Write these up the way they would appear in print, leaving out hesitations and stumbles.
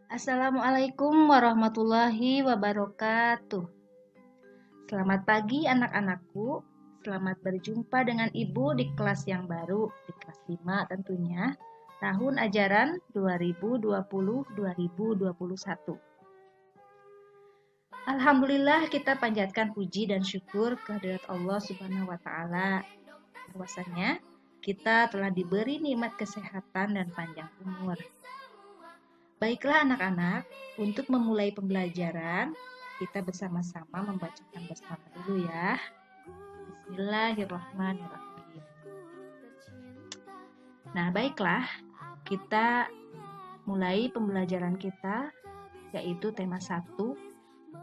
Assalamualaikum warahmatullahi wabarakatuh. Selamat pagi anak-anakku. Selamat berjumpa dengan Ibu di kelas yang baru, di kelas 5 tentunya, tahun ajaran 2020-2021. Alhamdulillah kita panjatkan puji dan syukur kehadirat Allah Subhanahu wa taala. Bahwasanya kita telah diberi nikmat kesehatan dan panjang umur. Baiklah anak-anak, untuk memulai pembelajaran, kita bersama-sama membacakan basmalah dulu ya. Bismillahirrahmanirrahim. Nah, baiklah, kita mulai pembelajaran kita, yaitu tema 1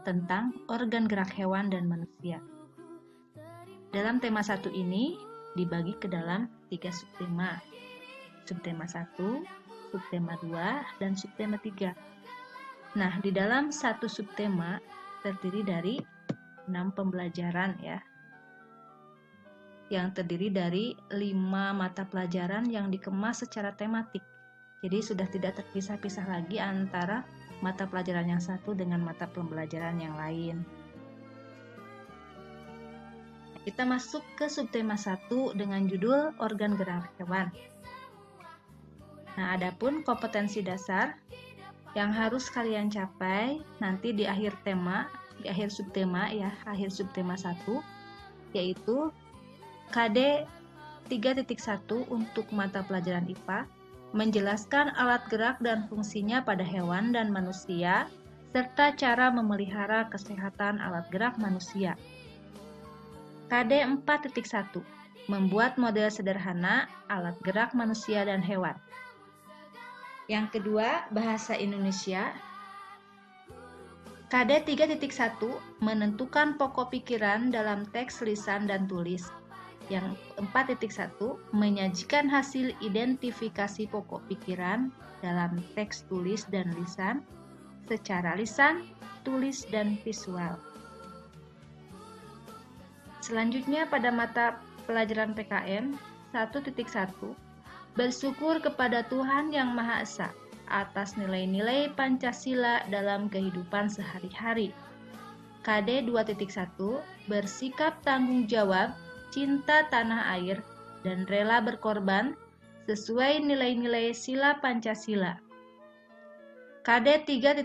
tentang organ gerak hewan dan manusia. Dalam tema 1 ini dibagi ke dalam 3 subtema. Subtema 1, subtema 2, dan subtema 3. Nah, di dalam satu subtema terdiri dari 6 pembelajaran ya. Yang terdiri dari 5 mata pelajaran yang dikemas secara tematik. Jadi sudah tidak terpisah-pisah lagi antara mata pelajaran yang satu dengan mata pembelajaran yang lain. Kita masuk ke subtema 1 dengan judul organ gerak hewan. Nah, adapun kompetensi dasar yang harus kalian capai nanti di akhir tema, di akhir subtema ya, akhir subtema 1, yaitu KD 3.1 untuk mata pelajaran IPA, menjelaskan alat gerak dan fungsinya pada hewan dan manusia, serta cara memelihara kesehatan alat gerak manusia. KD 4.1, membuat model sederhana alat gerak manusia dan hewan. Yang kedua, bahasa Indonesia. KD 3.1 menentukan pokok pikiran dalam teks lisan dan tulis. Yang 4.1 menyajikan hasil identifikasi pokok pikiran dalam teks tulis dan lisan secara lisan, tulis, dan visual. Selanjutnya pada mata pelajaran PKN 1.1, bersyukur kepada Tuhan Yang Maha Esa atas nilai-nilai Pancasila dalam kehidupan sehari-hari. KD 2.1, bersikap tanggung jawab, cinta tanah air, dan rela berkorban sesuai nilai-nilai sila Pancasila. KD 3.1,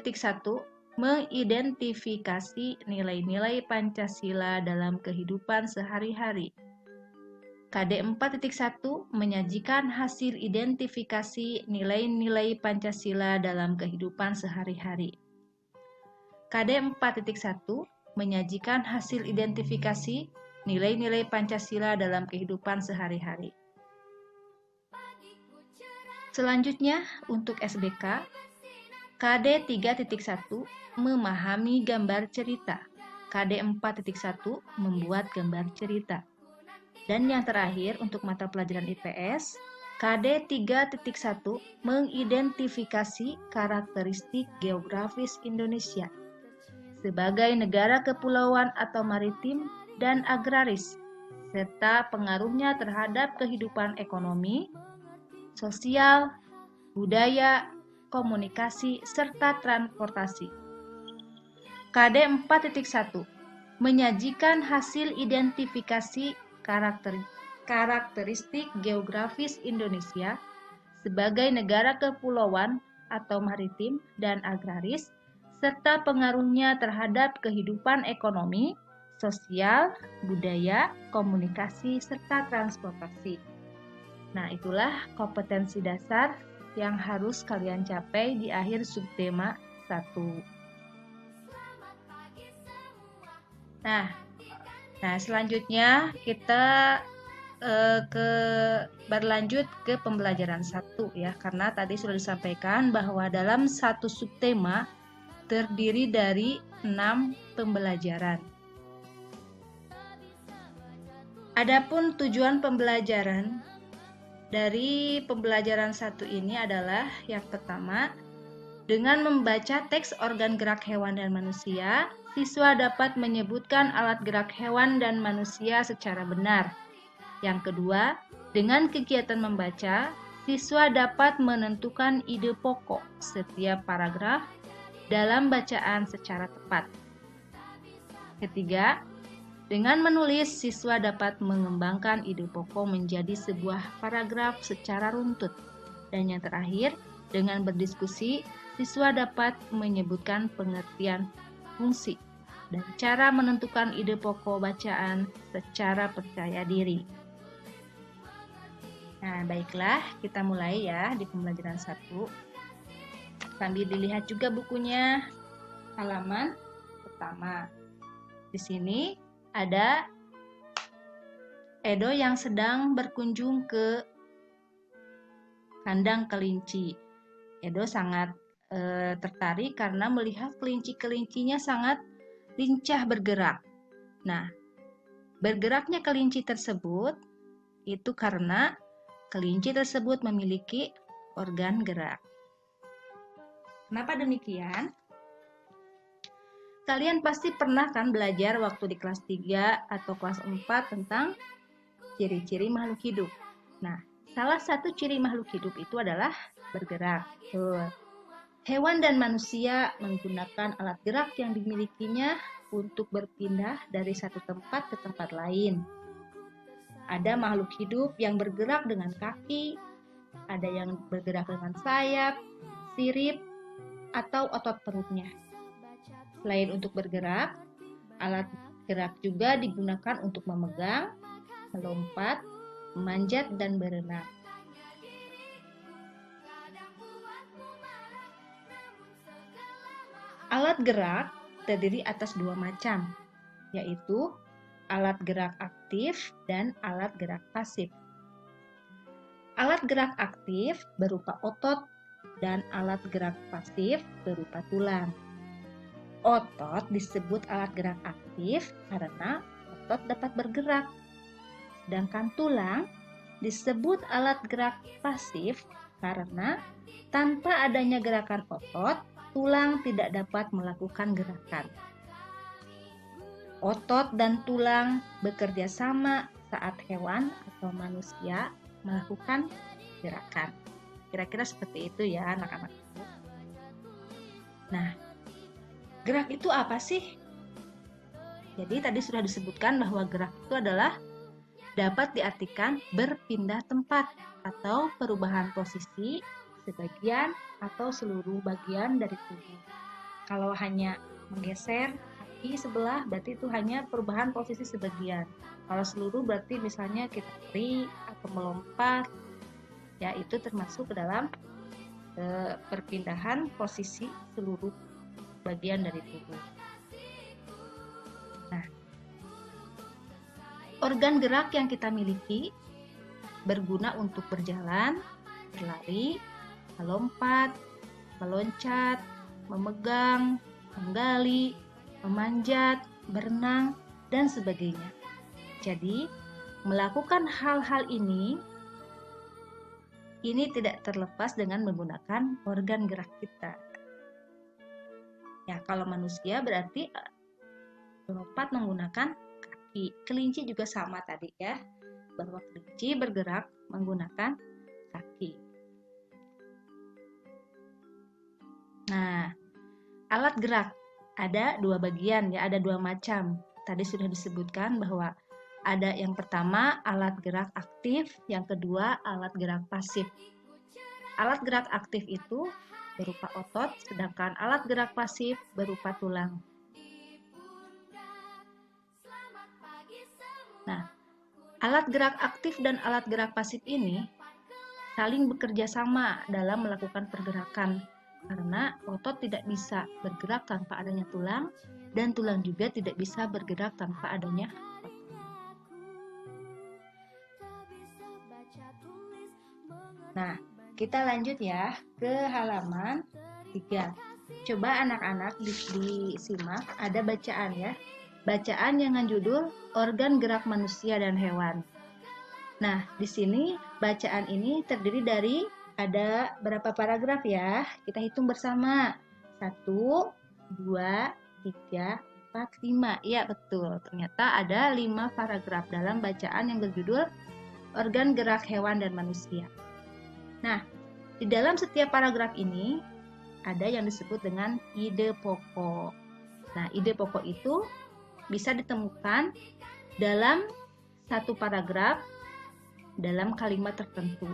mengidentifikasi nilai-nilai Pancasila dalam kehidupan sehari-hari. KD 4.1 menyajikan hasil identifikasi nilai-nilai Pancasila dalam kehidupan sehari-hari. KD 4.1 menyajikan hasil identifikasi nilai-nilai Pancasila dalam kehidupan sehari-hari. Selanjutnya untuk SBK, KD 3.1 memahami gambar cerita. KD 4.1 membuat gambar cerita. Dan yang terakhir untuk mata pelajaran IPS, KD 3.1 mengidentifikasi karakteristik geografis Indonesia sebagai negara kepulauan atau maritim dan agraris, serta pengaruhnya terhadap kehidupan ekonomi, sosial, budaya, komunikasi, serta transportasi. KD 4.1 menyajikan hasil identifikasi karakteristik geografis Indonesia sebagai negara kepulauan atau maritim dan agraris, serta pengaruhnya terhadap kehidupan ekonomi, sosial, budaya, komunikasi, serta transportasi. Nah, itulah kompetensi dasar yang harus kalian capai di akhir subtema 1. Nah, selanjutnya kita berlanjut ke pembelajaran 1 ya, karena tadi sudah disampaikan bahwa dalam satu subtema terdiri dari 6 pembelajaran. Adapun tujuan pembelajaran dari pembelajaran 1 ini adalah yang pertama, dengan membaca teks organ gerak hewan dan manusia, siswa dapat menyebutkan alat gerak hewan dan manusia secara benar. Yang kedua, dengan kegiatan membaca, siswa dapat menentukan ide pokok setiap paragraf dalam bacaan secara tepat. Ketiga, dengan menulis, siswa dapat mengembangkan ide pokok menjadi sebuah paragraf secara runtut. Dan yang terakhir, dengan berdiskusi, siswa dapat menyebutkan pengertian fungsi dan cara menentukan ide pokok bacaan secara percaya diri. Nah, baiklah, kita mulai ya di pembelajaran 1. Sambil dilihat juga bukunya, halaman pertama. Di sini ada Edo yang sedang berkunjung ke kandang kelinci. Edo sangat tertarik karena melihat kelinci-kelincinya sangat lincah bergerak. Nah, bergeraknya kelinci tersebut itu karena kelinci tersebut memiliki organ gerak. Kenapa demikian? Kalian pasti pernah kan belajar waktu di kelas 3 atau kelas 4 tentang ciri-ciri makhluk hidup. Nah, salah satu ciri makhluk hidup itu adalah bergerak. Hewan dan manusia menggunakan alat gerak yang dimilikinya untuk berpindah dari satu tempat ke tempat lain. Ada makhluk hidup yang bergerak dengan kaki, ada yang bergerak dengan sayap, sirip, atau otot perutnya. Selain untuk bergerak, alat gerak juga digunakan untuk memegang, melompat, memanjat, dan berenang. Alat gerak terdiri atas 2 macam, yaitu alat gerak aktif dan alat gerak pasif. Alat gerak aktif berupa otot dan alat gerak pasif berupa tulang. Otot disebut alat gerak aktif karena otot dapat bergerak, sedangkan tulang disebut alat gerak pasif karena tanpa adanya gerakan otot, tulang tidak dapat melakukan gerakan. Otot dan tulang bekerja sama saat hewan atau manusia melakukan gerakan. Kira-kira seperti itu ya anak-anak. Nah, gerak itu apa sih? Jadi tadi sudah disebutkan bahwa gerak itu adalah dapat diartikan berpindah tempat atau perubahan posisi sebagian atau seluruh bagian dari tubuh. Kalau hanya menggeser kaki sebelah berarti itu hanya perubahan posisi sebagian. Kalau seluruh berarti misalnya kita lari atau melompat, ya itu termasuk ke dalam perpindahan posisi seluruh bagian dari tubuh. Nah, organ gerak yang kita miliki berguna untuk berjalan, berlari, melompat, meloncat, memegang, menggali, memanjat, berenang, dan sebagainya. Jadi, melakukan hal-hal ini tidak terlepas dengan menggunakan organ gerak kita. Ya, kalau manusia berarti melompat menggunakan kaki. Kelinci juga sama tadi ya, bahwa kelinci bergerak menggunakan kaki. Nah, alat gerak ada 2 bagian ya, ada 2 macam. Tadi sudah disebutkan bahwa ada yang pertama alat gerak aktif, yang kedua alat gerak pasif. Alat gerak aktif itu berupa otot, sedangkan alat gerak pasif berupa tulang. Nah, alat gerak aktif dan alat gerak pasif ini saling bekerja sama dalam melakukan pergerakan, karena otot tidak bisa bergerak tanpa adanya tulang, dan tulang juga tidak bisa bergerak tanpa adanya otot. Nah, kita lanjut ya ke halaman 3. Coba anak-anak disimak, ada bacaan ya. Bacaan dengan judul Organ Gerak Manusia dan Hewan. Nah, di sini bacaan ini terdiri dari ada berapa paragraf ya? Kita hitung bersama. 1, 2, 3, 4, 5. Ya, betul. Ternyata ada 5 paragraf dalam bacaan yang berjudul Organ Gerak Hewan dan Manusia. Nah, di dalam setiap paragraf ini ada yang disebut dengan ide pokok. Nah, ide pokok itu bisa ditemukan dalam satu paragraf dalam kalimat tertentu.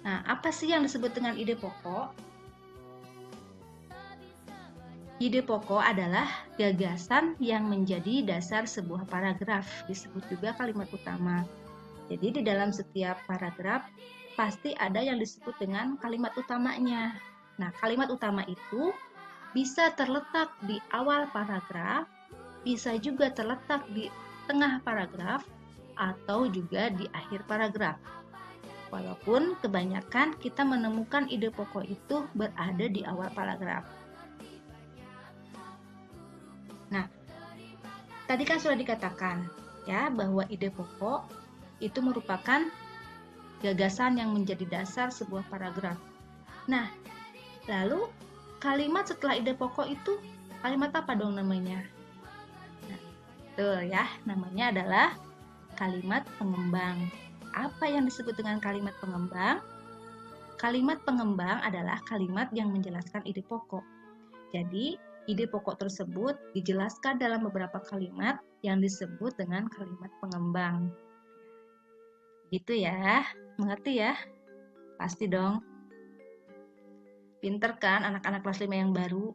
Nah, apa sih yang disebut dengan ide pokok? Ide pokok adalah gagasan yang menjadi dasar sebuah paragraf, disebut juga kalimat utama. Jadi di dalam setiap paragraf pasti ada yang disebut dengan kalimat utamanya. Nah, kalimat utama itu bisa terletak di awal paragraf, bisa juga terletak di tengah paragraf, atau juga di akhir paragraf. Walaupun kebanyakan kita menemukan ide pokok itu berada di awal paragraf. Nah, tadi kan sudah dikatakan ya bahwa ide pokok itu merupakan gagasan yang menjadi dasar sebuah paragraf. Nah, lalu kalimat setelah ide pokok itu kalimat apa dong namanya? Nah, betul ya, namanya adalah kalimat pengembang. Apa yang disebut dengan kalimat pengembang? Kalimat pengembang adalah kalimat yang menjelaskan ide pokok. Jadi, ide pokok tersebut dijelaskan dalam beberapa kalimat yang disebut dengan kalimat pengembang. Gitu ya, mengerti ya? Pasti dong. Pinter kan anak-anak kelas 5 yang baru?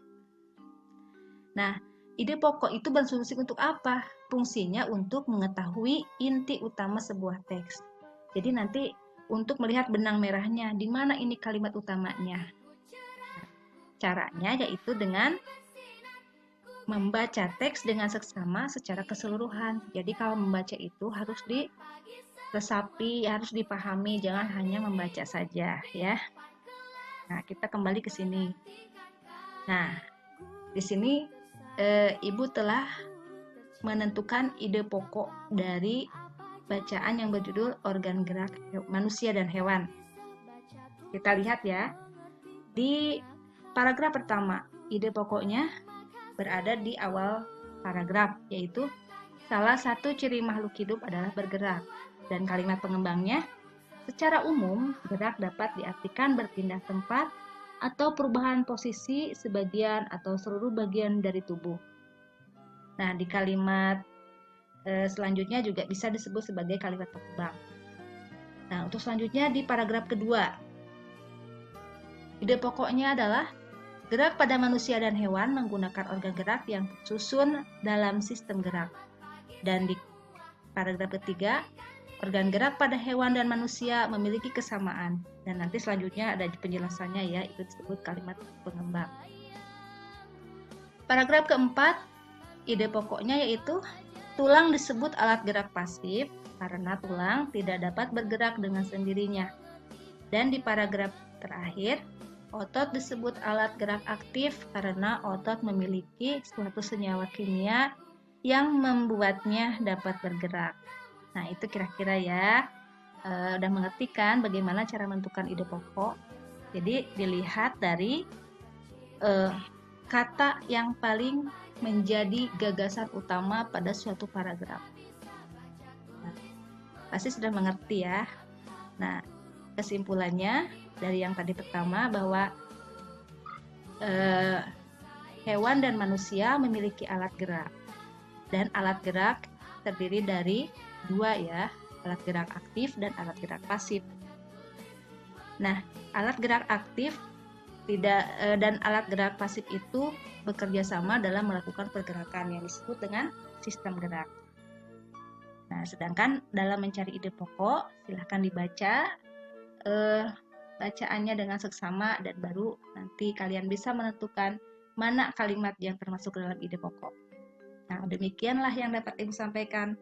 Nah, ide pokok itu berfungsi untuk apa? Fungsinya untuk mengetahui inti utama sebuah teks. Jadi nanti untuk melihat benang merahnya, di mana ini kalimat utamanya. Caranya yaitu dengan membaca teks dengan seksama secara keseluruhan. Jadi kalau membaca itu harus diresapi, harus dipahami, jangan hanya membaca saja ya. Nah, kita kembali ke sini. Nah, di sini Ibu telah menentukan ide pokok dari bacaan yang berjudul Organ Gerak Manusia dan Hewan. Kita lihat ya, di paragraf pertama, ide pokoknya berada di awal paragraf, yaitu salah satu ciri makhluk hidup adalah bergerak. Dan kalimat pengembangnya, secara umum, gerak dapat diartikan berpindah tempat atau perubahan posisi sebagian atau seluruh bagian dari tubuh. Nah, di kalimat selanjutnya juga bisa disebut sebagai kalimat pengembang. Nah, untuk selanjutnya di paragraf kedua, ide pokoknya adalah gerak pada manusia dan hewan menggunakan organ gerak yang tersusun dalam sistem gerak. Dan di paragraf ketiga, organ gerak pada hewan dan manusia memiliki kesamaan. Dan nanti selanjutnya ada penjelasannya ya, itu disebut kalimat pengembang. Paragraf keempat, ide pokoknya yaitu tulang disebut alat gerak pasif karena tulang tidak dapat bergerak dengan sendirinya. Dan di paragraf terakhir, otot disebut alat gerak aktif karena otot memiliki suatu senyawa kimia yang membuatnya dapat bergerak. Nah, itu kira-kira ya. Udah mengerti kan bagaimana cara menentukan ide pokok? Jadi dilihat dari kata yang paling menjadi gagasan utama pada suatu paragraf. Nah, pasti sudah mengerti ya. Nah, kesimpulannya dari yang tadi pertama bahwa hewan dan manusia memiliki alat gerak. Dan alat gerak terdiri dari dua ya, alat gerak aktif dan alat gerak pasif. Nah, alat gerak aktif dan alat gerak pasif itu bekerja sama dalam melakukan pergerakan yang disebut dengan sistem gerak. Nah, sedangkan dalam mencari ide pokok, silahkan dibaca bacaannya dengan seksama dan baru nanti kalian bisa menentukan mana kalimat yang termasuk dalam ide pokok. Nah, demikianlah yang dapat Ibu sampaikan.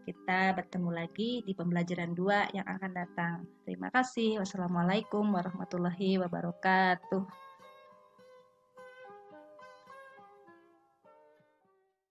Kita bertemu lagi di pembelajaran 2 yang akan datang. Terima kasih. Wassalamualaikum warahmatullahi wabarakatuh.